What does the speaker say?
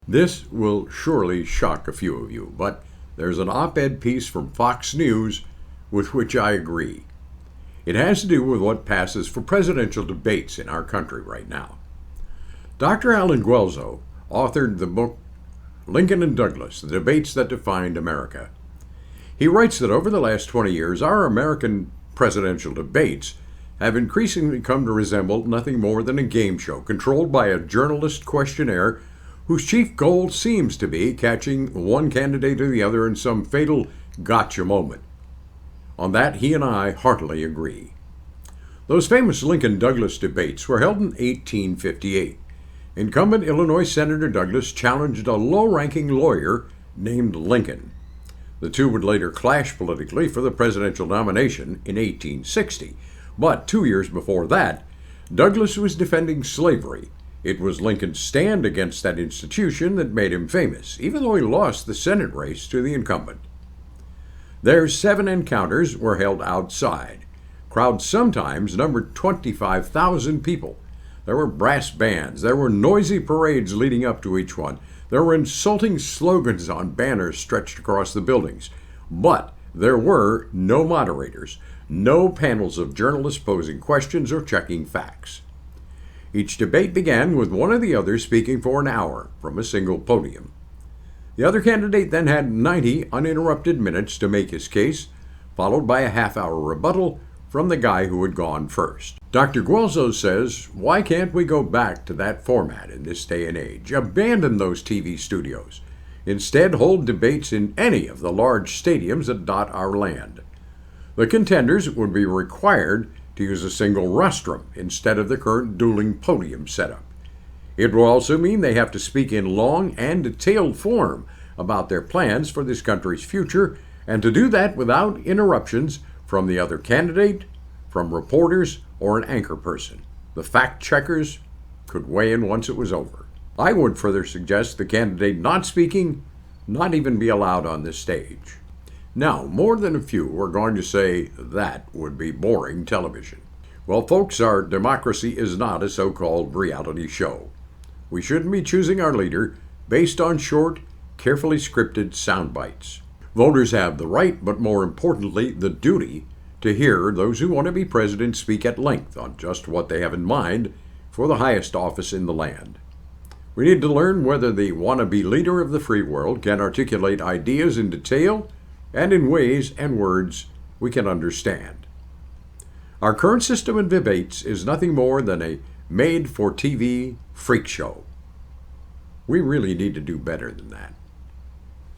This will surely shock a few of you, but there's an op-ed piece from Fox News with which I agree. It has to do with what passes for presidential debates in our country right now. Dr. Alan Guelzo authored the book Lincoln and Douglas, The Debates That Defined America. He writes that over the last 20 years, our American presidential debates have increasingly come to resemble nothing more than a game show controlled by a journalist questionnaire whose chief goal seems to be catching one candidate or the other in some fatal gotcha moment. On that, he and I heartily agree. Those famous Lincoln-Douglas debates were held in 1858. Incumbent Illinois Senator Douglas challenged a low-ranking lawyer named Lincoln. The two would later clash politically for the presidential nomination in 1860. But 2 years before that, Douglas was defending slavery. It was Lincoln's stand against that institution that made him famous, even though he lost the Senate race to the incumbent. Their 7 encounters were held outside. Crowds sometimes numbered 25,000 people. There were brass bands. There were noisy parades leading up to each one. There were insulting slogans on banners stretched across the buildings. But there were no moderators, no panels of journalists posing questions or checking facts. Each debate began with one or the other speaking for an hour from a single podium. The other candidate then had 90 uninterrupted minutes to make his case, followed by a half-hour rebuttal from the guy who had gone first. Dr. Guelzo says, why can't we go back to that format in this day and age? Abandon those TV studios. Instead, hold debates in any of the large stadiums that dot our land. The contenders would be required to use a single rostrum instead of the current dueling podium setup. It will also mean they have to speak in long and detailed form about their plans for this country's future, and to do that without interruptions from the other candidate, from reporters, or an anchor person. The fact checkers could weigh in once it was over. I would further suggest the candidate not speaking not even be allowed on this stage. Now, more than a few are going to say that would be boring television. Well, folks, our democracy is not a so-called reality show. We shouldn't be choosing our leader based on short, carefully scripted sound bites. Voters have the right, but more importantly, the duty, to hear those who want to be president speak at length on just what they have in mind for the highest office in the land. We need to learn whether the wannabe leader of the free world can articulate ideas in detail and in ways and words we can understand. Our current system of debates is nothing more than a made-for-TV freak show. We really need to do better than that.